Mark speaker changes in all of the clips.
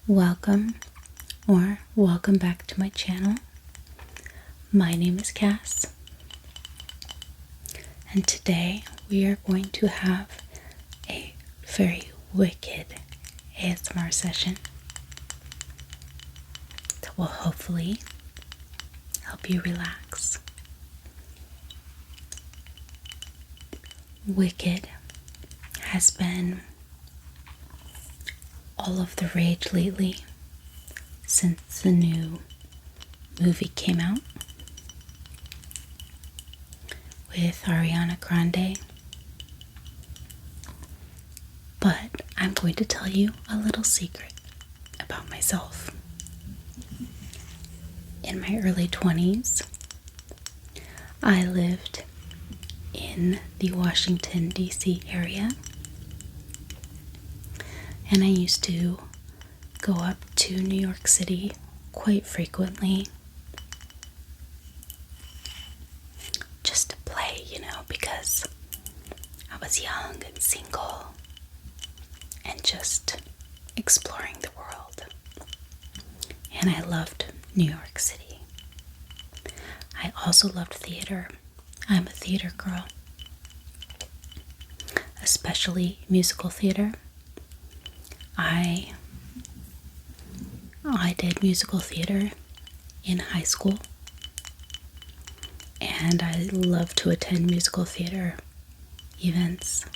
Speaker 1: Welcome or welcome back to my channel. My name is Kass, and today we are going to have a very wicked ASMR session that will hopefully help you relax. Wicked has been all of the rage lately since the new movie came out with Ariana Grande. But I'm going to tell you a little secret about myself. In my early 20s, I lived in the Washington, D.C. area. And I used to go up to New York City quite frequently just to play, because I was young and single and just exploring the world. And I loved New York City. I also loved theater. I'm a theater girl, especially musical theater. I did musical theater in high school, and I love to attend musical theater events.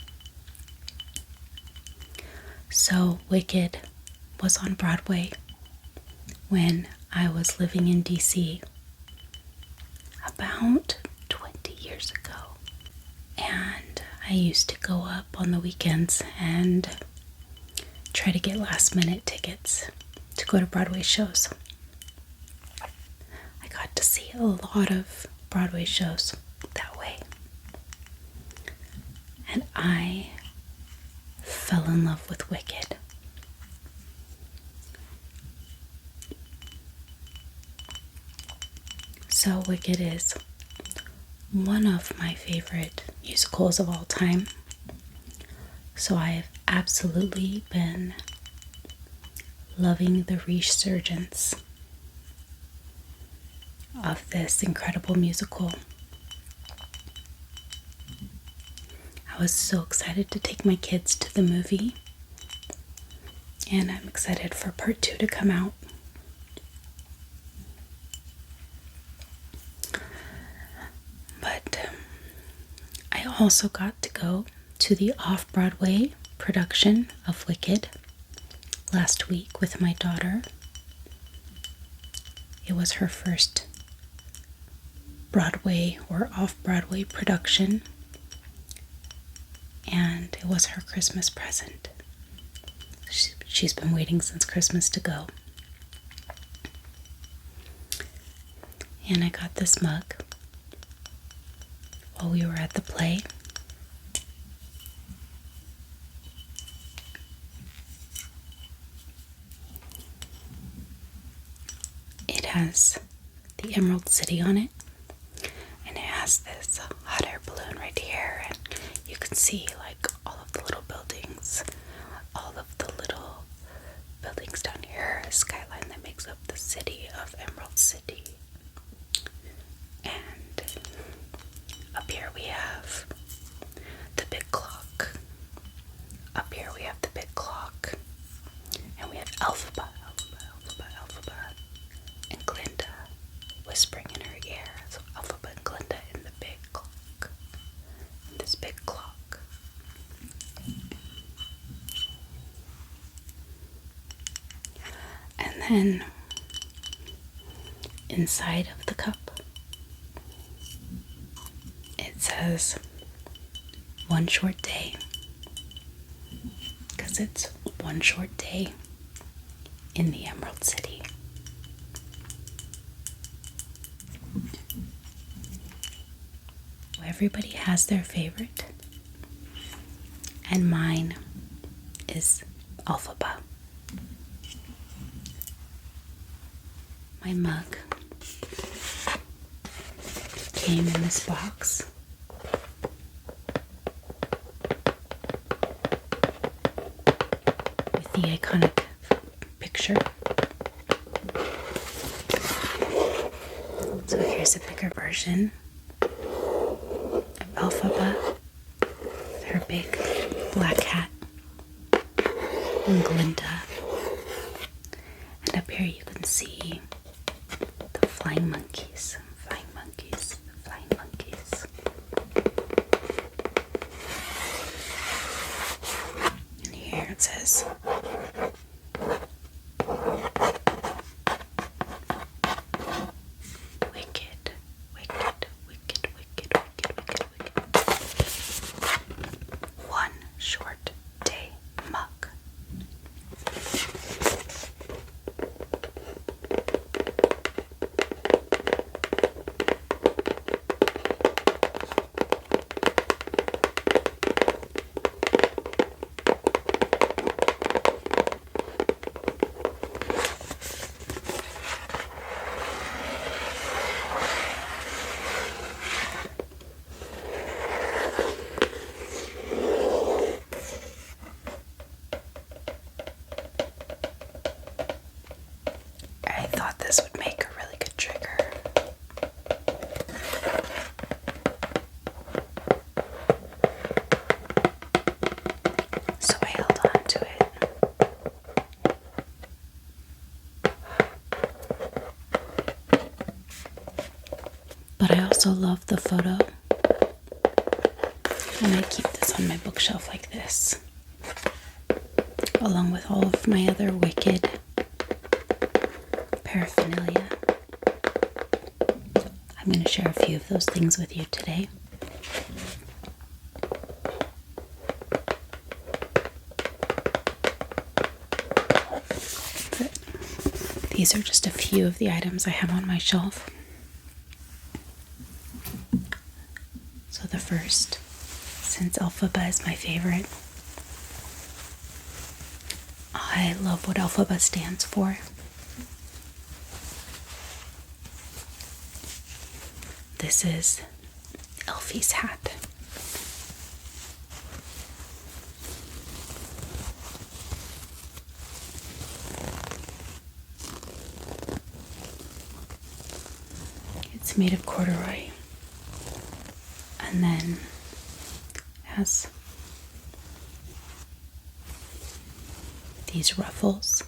Speaker 1: So Wicked was on Broadway when I was living in DC about 20 years ago. And I used to go up on the weekends and try to get last minute tickets to go to Broadway shows. I got to see a lot of Broadway shows that way. And I fell in love with Wicked. So Wicked is one of my favorite musicals of all time. So I have absolutely been loving the resurgence of this incredible musical. I was so excited to take my kids to the movie, and I'm excited for part 2 to come out. But I also got to go to the off-Broadway production of Wicked last week with my daughter. It was her first Broadway or off-Broadway production, and it was her Christmas present. She's been waiting since Christmas to go. And I got this mug while we were at the play. It has the Emerald City on it, and it has this hot air balloon right here, and you can see all of the little buildings, down here, a skyline that makes up the city of Emerald City. And up here we have the big clock. Up here we have the big clock, and we have Alphaba, and Glinda whispering in her ear. So Alphaba and Glinda in the big clock. In this big clock. And then inside of the cup, it says one short day. Because it's one short day in the Emerald City. Everybody has their favorite, and mine is Alphaba. My mug came in this box with the iconic picture So here's a bigger version of Elphaba with her big black hat and Glinda. And up here you can see the flying monkeys, flying monkeys, flying monkeys. And here it says, wicked, wicked, wicked, wicked, wicked, wicked, wicked. One short day mug. I thought this would make a really good trigger. So I held on to it. But I also love the photo. And I keep this on my bookshelf like this, along with all of my other Wicked paraphernalia. I'm going to share a few of those things with you today. But these are just a few of the items I have on my shelf. So the first, since Elphaba is my favorite, I love what Elphaba stands for. This is Elfie's hat. It's made of corduroy and then has these ruffles.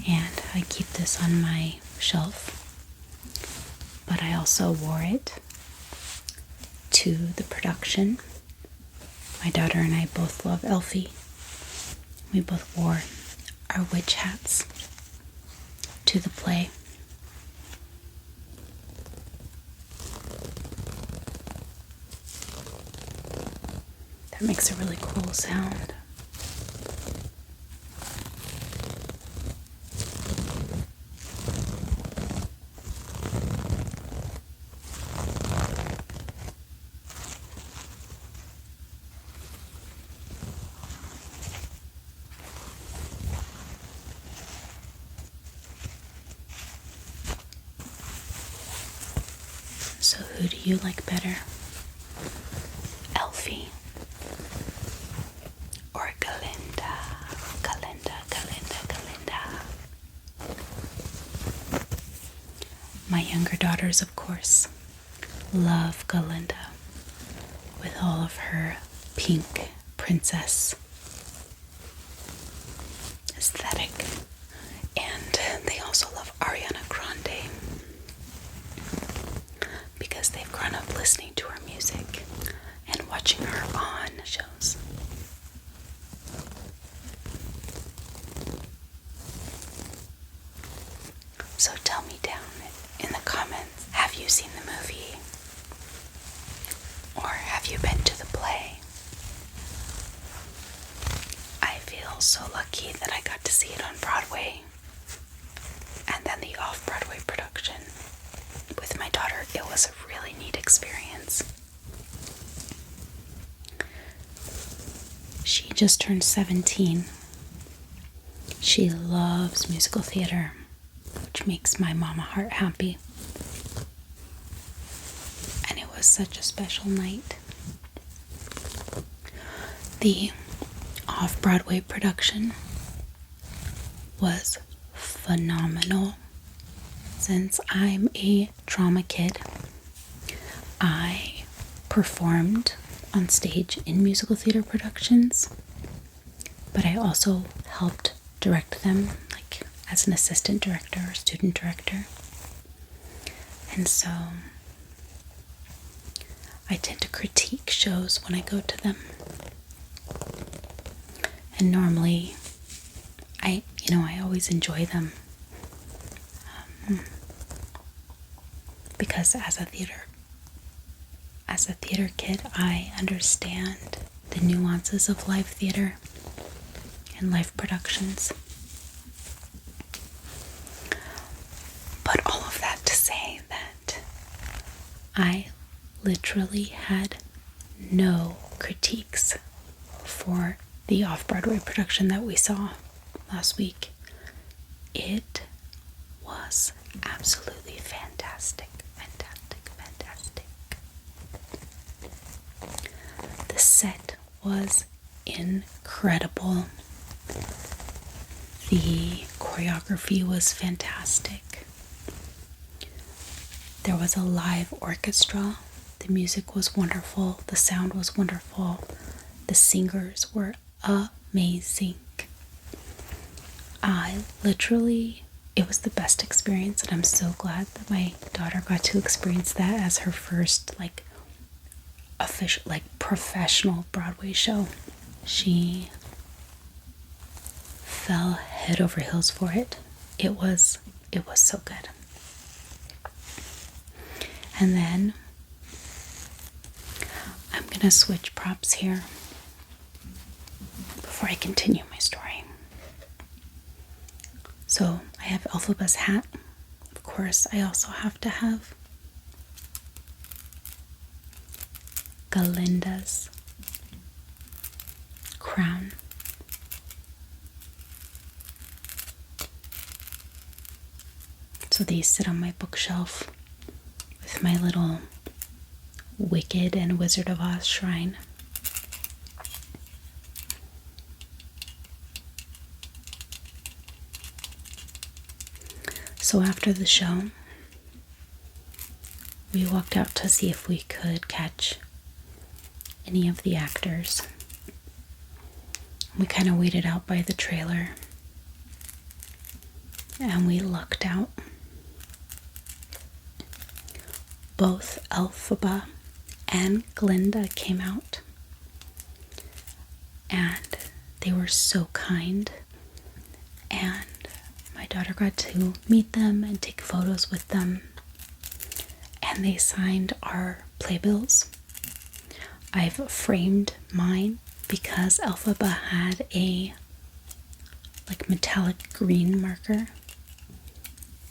Speaker 1: And I keep this on my shelf, but I also wore it to the production. My daughter and I both love Elfie. We both wore our witch hats to the play. That makes a really cool sound. So who do you like better? Elfie or Galinda? Galinda, Galinda, Galinda. My younger daughters, of course, love Galinda with all of her pink princess aesthetic. And they also love Ariana Grande because they've grown up listening to her music and watching her on shows. So tell me down in the comments, have you seen the movie? Or have you been to the play? I feel so lucky that I got to see it on Broadway and then the off-Broadway production with my daughter. It was a really neat experience. She just turned 17. She loves musical theater, which makes my mama heart happy. And it was such a special night. The off-Broadway production was phenomenal. Since I'm a drama kid, I performed on stage in musical theater productions, but I also helped direct them, like as an assistant director or student director. And so I tend to critique shows when I go to them. And normally I always enjoy them. Because as a theater kid, I understand the nuances of live theater and live productions. But all of that to say that I literally had no critiques for the off-Broadway production that we saw last week. It was absolutely fantastic. The set was incredible. The choreography was fantastic. There was a live orchestra. The music was wonderful. The sound was wonderful. The singers were amazing. It was the best experience, and I'm so glad that my daughter got to experience that as her first official, professional Broadway show. She fell head over heels for it. It was so good. And then I'm gonna switch props here before I continue my story. So I have Elphaba's hat. Of course, I also have to have Galinda's crown. So these sit on my bookshelf with my little Wicked and Wizard of Oz shrine. So after the show, we walked out to see if we could catch any of the actors. We kind of waited out by the trailer, and we lucked out. Both Elphaba and Glinda came out, and they were so kind, and my daughter got to meet them and take photos with them, and they signed our playbills. I've framed mine because Elphaba had a metallic green marker,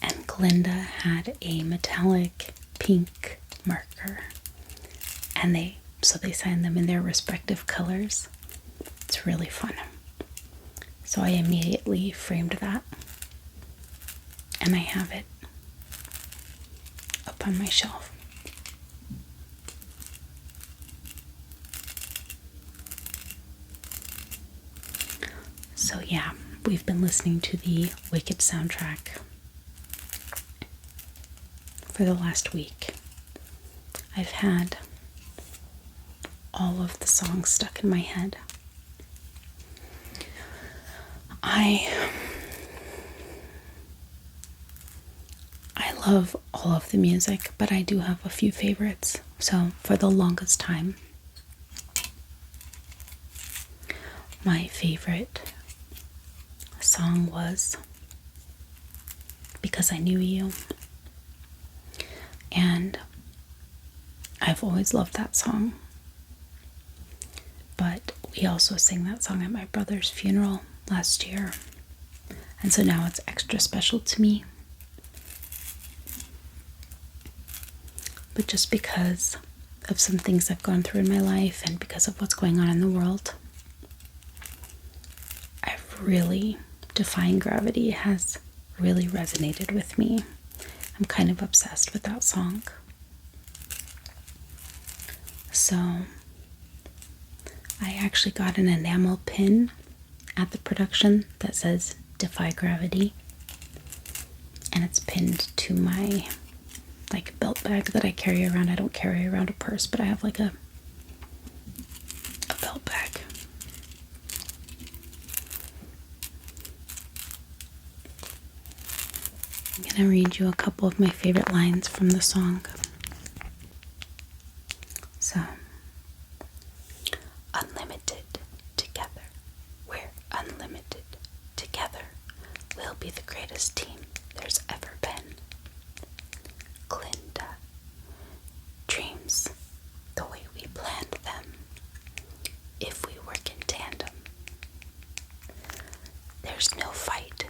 Speaker 1: and Glinda had a metallic pink marker, and they signed them in their respective colors. It's really fun. So I immediately framed that, and I have it up on my shelf. So yeah, we've been listening to the Wicked soundtrack for the last week. I've had all of the songs stuck in my head. I love all of the music, but I do have a few favorites. So for the longest time, my favorite song was Because I Knew You. And I've always loved that song. But we also sang that song at my brother's funeral last year. And so now it's extra special to me. But just because of some things I've gone through in my life and because of what's going on in the world, Defying Gravity has really resonated with me. I'm kind of obsessed with that song. So I actually got an enamel pin at the production that says Defy Gravity, and it's pinned to my like belt bag that I carry around. I don't carry around a purse, but I have like a belt bag. I'm gonna read you a couple of my favorite lines from the song. So, unlimited together, we're unlimited together. We'll be the greatest team there's ever been. Glinda, dreams the way we planned them, if we work in tandem. There's no fight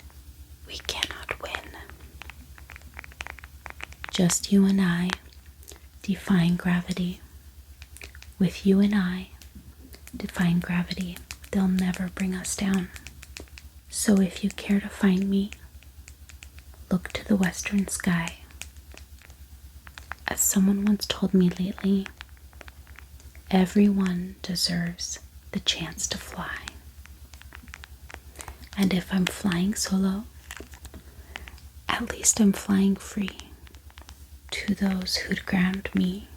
Speaker 1: we cannot win. Just you and I, defying gravity. With you and I, defying gravity, they'll never bring us down. So if you care to find me, look to the western sky. As someone once told me lately, everyone deserves the chance to fly. And if I'm flying solo, at least I'm flying free. To those who'd ground me,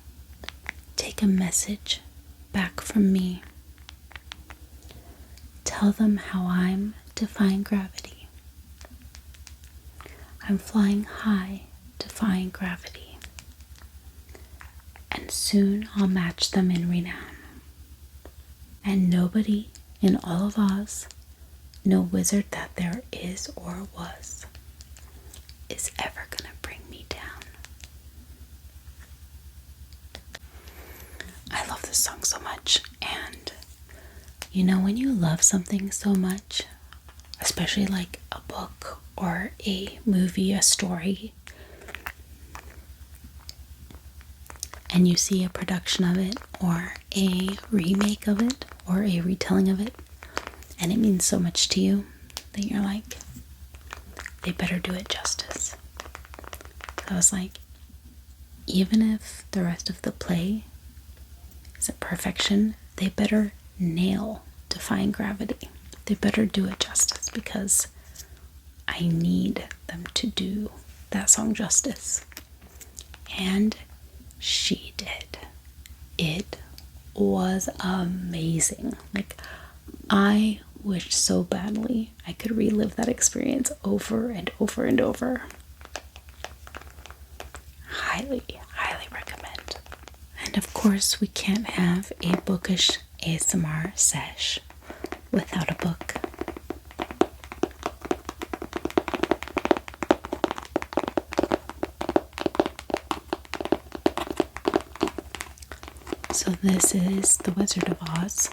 Speaker 1: take a message back from me. Tell them how I'm defying gravity. I'm flying high, defying gravity. And soon I'll match them in renown. And nobody in all of Oz, no wizard that there is or was, is ever gonna bring me down. I love this song so much, and you know when you love something so much, especially like a book or a movie, a story, and you see a production of it or a remake of it or a retelling of it, and it means so much to you that you're like, they better do it justice. So I was like, even if the rest of the play isn't perfection, they better nail Defying Gravity. They better do it justice, because I need them to do that song justice. And she did. It was amazing. Like, I wish so badly I could relive that experience over and over and over. Highly, highly recommend. And of course, we can't have a bookish ASMR sesh without a book. So this is The Wizard of Oz.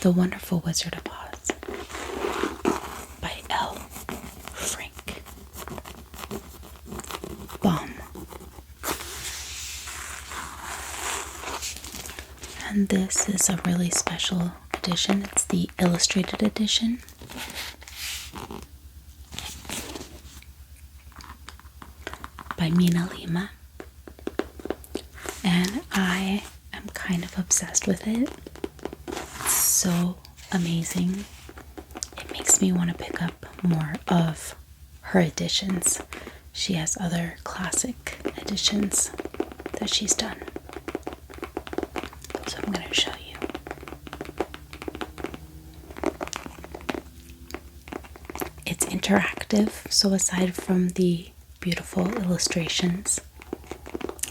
Speaker 1: The Wonderful Wizard of Oz by L. Frank Baum. And this is a really special edition. It's the illustrated edition. By Mina Lima. And I am kind of obsessed with it. It's so amazing. It makes me want to pick up more of her editions. She has other classic editions that she's done. So I'm going to show you. It's interactive, so aside from the beautiful illustrations,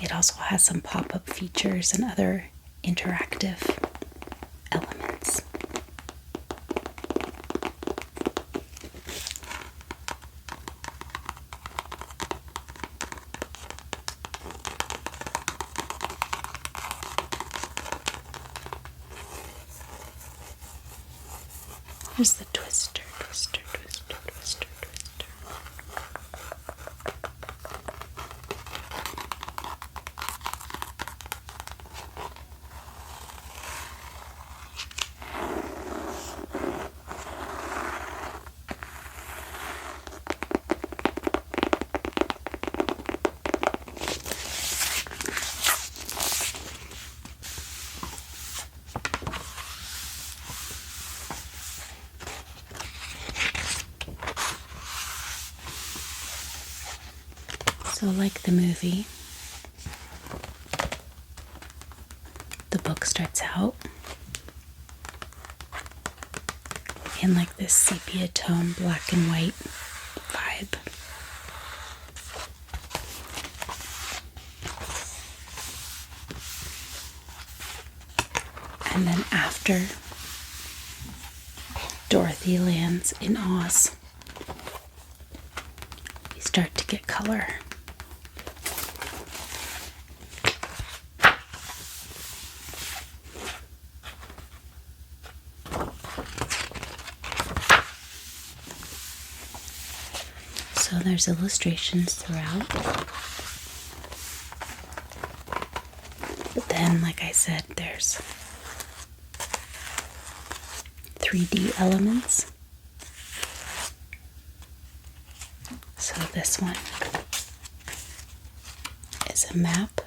Speaker 1: it also has some pop-up features and other interactive elements. Here's the twister, twister, twister, twister, twister. So, like the movie, the book starts out in like this sepia tone, black and white vibe. And then after Dorothy lands in Oz, we start to get color. So there's illustrations throughout. But then, like I said, there's 3D elements. So this one is a map.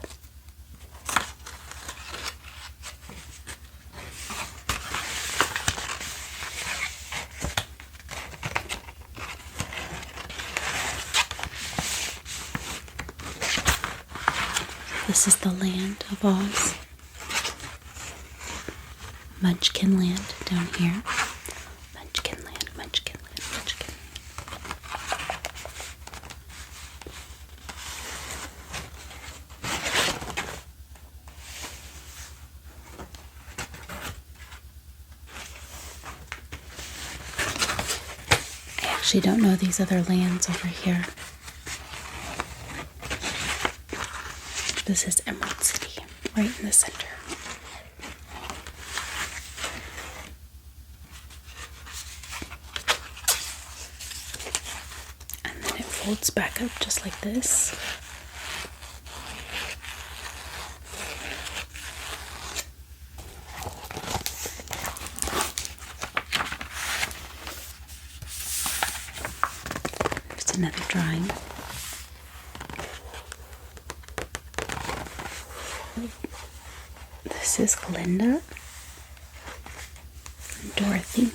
Speaker 1: This is the land of Oz. Munchkin land down here. Munchkin land, Munchkin land, Munchkin. I actually don't know these other lands over here. This is Emerald City, right in the center. And then it folds back up just like this. There's another drawing. This is Glinda and Dorothy.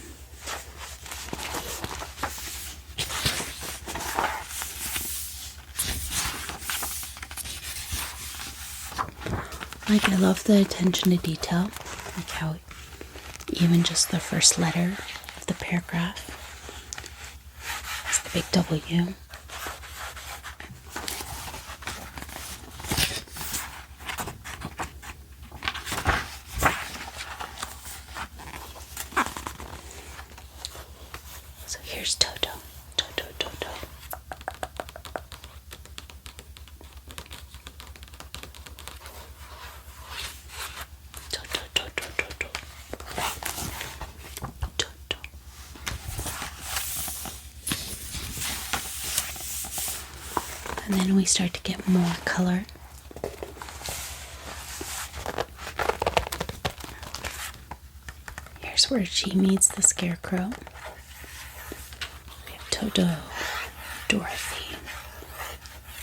Speaker 1: Like, I love the attention to detail, like how even just the first letter of the paragraph is the big W. So here's Toto. Toto, Toto. Toto, Toto, Toto. Toto. And then we start to get more color. Here's where she meets the Scarecrow. We have Toto, Dorothy,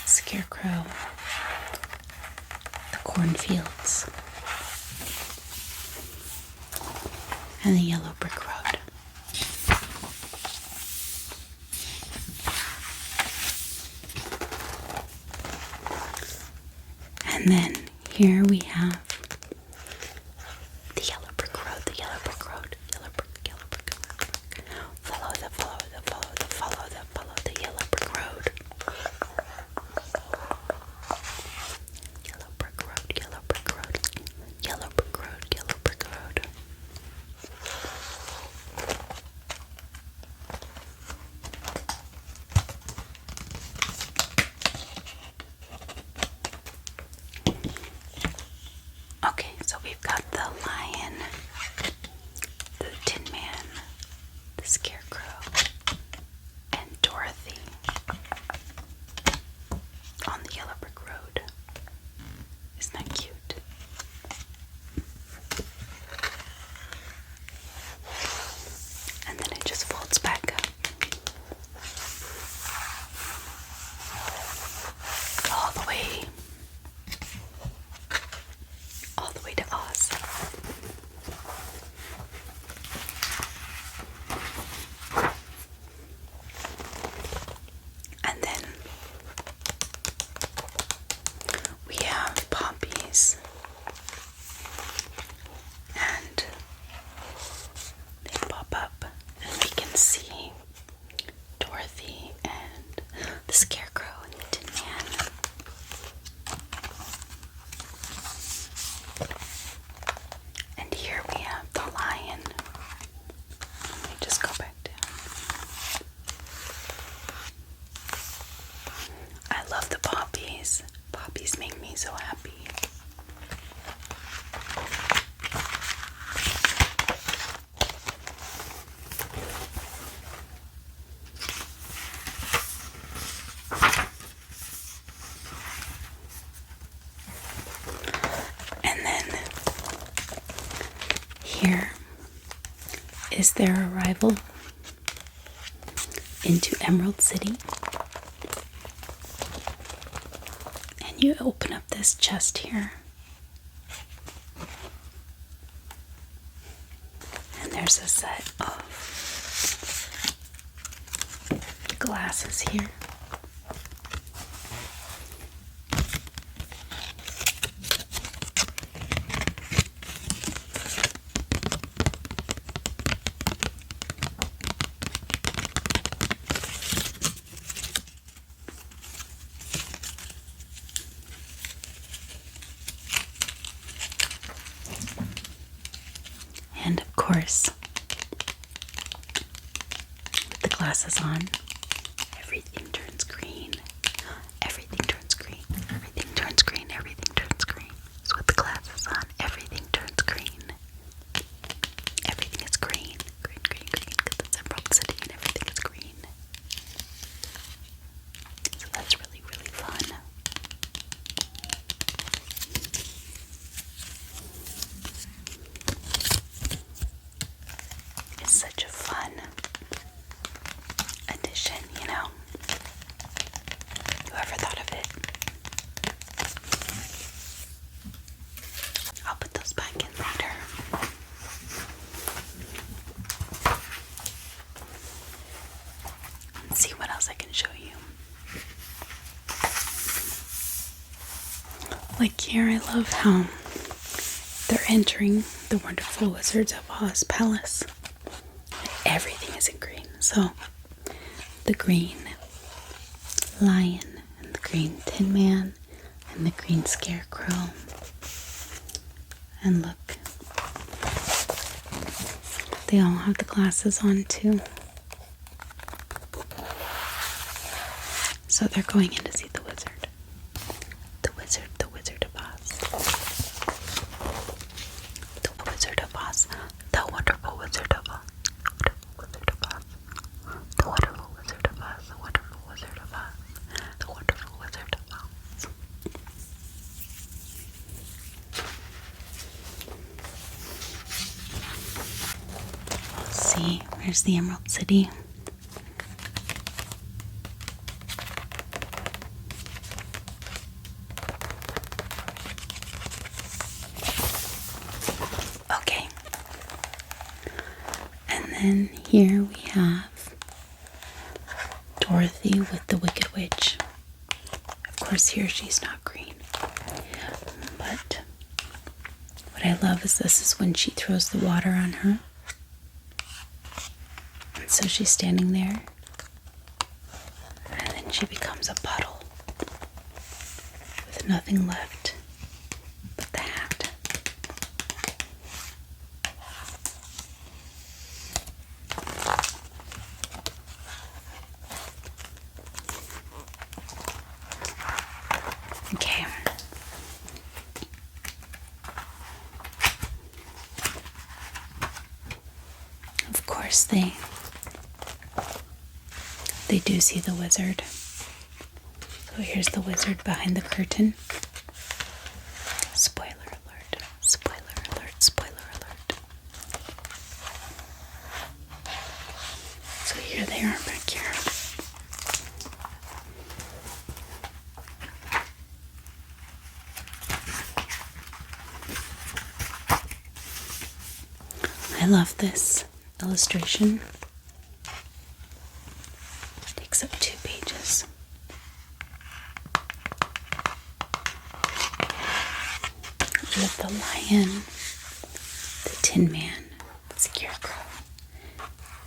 Speaker 1: Scarecrow, the cornfields, and the yellow brick road. And then here we have the yellow brick road, the yellow brick road, yellow brick, yellow brick, yellow brick. Follow the yellow brick road. Yellow brick road, yellow brick road, yellow brick road, yellow brick road. Okay, so we've got the lion, the Tin Man, the Scarecrow, and Dorothy on the yellow brick road. Isn't that cute? And then it just folds back up. All the way to Oz. And then here is their arrival into Emerald City. And you open up this chest here. And there's a set of glasses here. And of course, with the glasses on, everything turns green. Everything turns green. Everything turns green. Everything turns green. So with the glasses on, everything turns green. Everything is green. Green, green, green, because it's Emerald City and everything is green. So that's really, really fun. It's such a fun addition, you know. Whoever thought of it. I'll put those back in later. Let's see what else I can show you. Like here, I love how they're entering the wonderful Wizards of Oz palace. Everything is in green. So the green lion and the green tin man and the green scarecrow. And look, they all have the glasses on too. So they're going in to see the wizard. The Wizard of Oz. The Wizard of Oz. The wonderful Wizard of Oz. The wonderful Wizard of Oz. The wonderful Wizard of Oz. The wonderful Wizard of Oz. Let's see, where's the Emerald City? Okay. And then here we have Dorothy with the Wicked Witch. Of course, here she's not green. But what I love is this is when she throws the water on her. And so she's standing there. And then she becomes a puddle with nothing left but the hat. Okay. Of course, they do see the wizard. So here's the wizard behind the curtain. Spoiler alert. Spoiler alert. Spoiler alert. So here they are back here. I love this illustration. It takes up 2 pages. With the lion, the tin man, the scarecrow,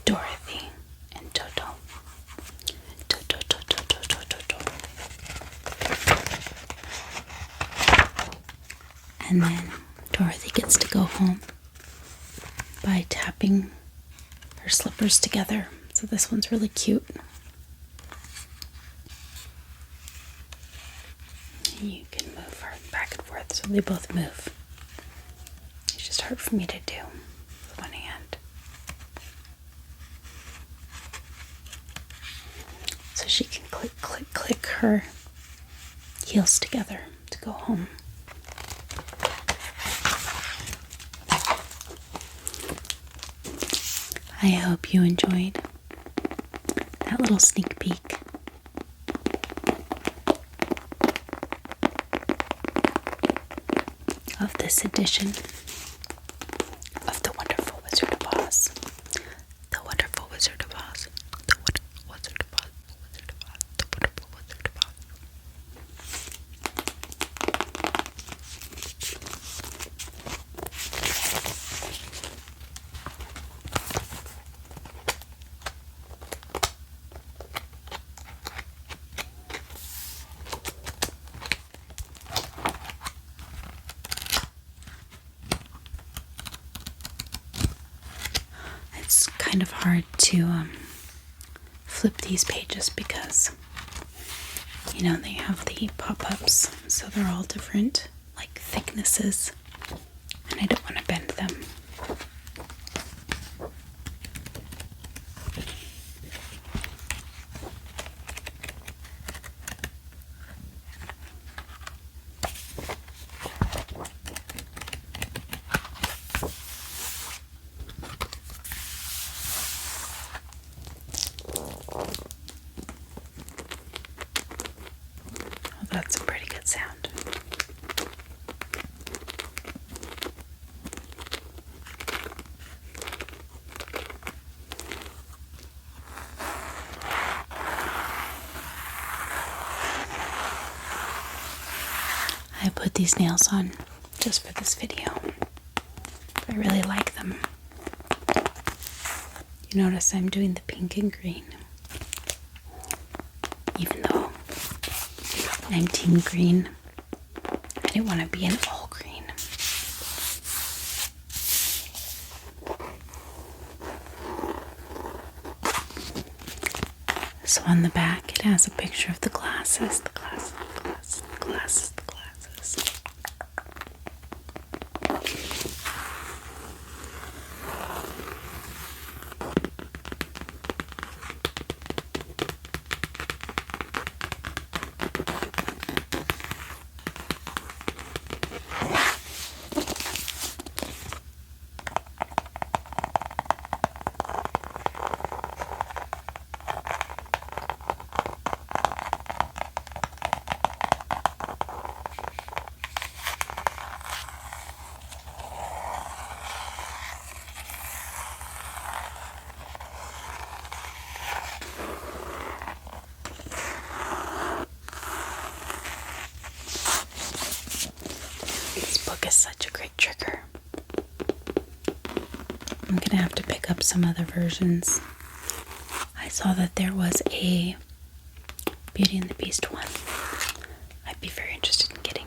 Speaker 1: Dorothy, and Toto. Toto, Toto, Toto, Toto. And then Dorothy gets to go home by tapping her slippers together. So this one's really cute. And you can move her back and forth so they both move. It's just hard for me to do with one hand. So she can click, click, click her heels together to go home. I hope you enjoyed that little sneak peek of this edition of The Wonderful Wizard of Oz. The Wonderful Wizard of Oz. The Wonderful Wizard of Oz. The Wizard of Oz. The Wonderful Wizard of Oz. It's kind of hard to flip these pages because, you know, they have the pop-ups, so they're all different, like, thicknesses, and I don't want to bend them. That's a pretty good sound. I put these nails on just for this video. I really like them. You notice I'm doing the pink and green, even though I'm team green. I didn't want to be an all green. So on the back it has a picture of the glasses, the glasses, the glasses, the glasses, the glasses. This book is such a great trigger. I'm gonna have to pick up some other versions. I saw that there was a Beauty and the Beast one. I'd be very interested in getting.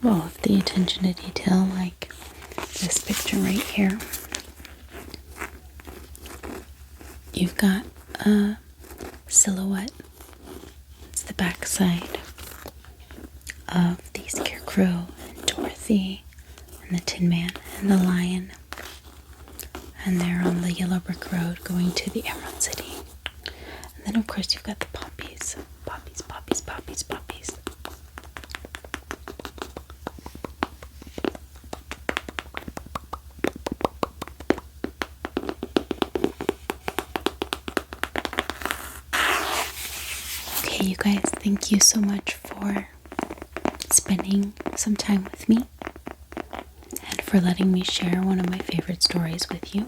Speaker 1: Well, the attention to detail, like this picture right here, you've got a silhouette. It's the back side of the Scarecrow and Dorothy and the Tin Man and the Lion. And they're on the yellow brick road going to the Emerald City. And then of course you've got the poppies. Poppies, poppies, poppies, poppies. Okay, you guys, thank you so much for spending some time with me and for letting me share one of my favorite stories with you.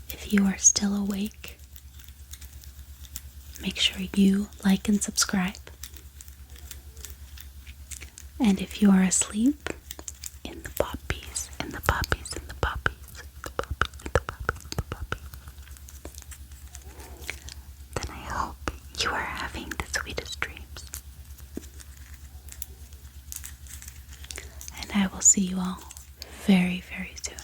Speaker 1: If you are still awake, make sure you like and subscribe. And if you are asleep, in the poppies, in the poppies, in the poppies, in the poppies, in the poppies, in the poppies, then I hope you are having the sweetest dreams. And I will see you all very, very soon.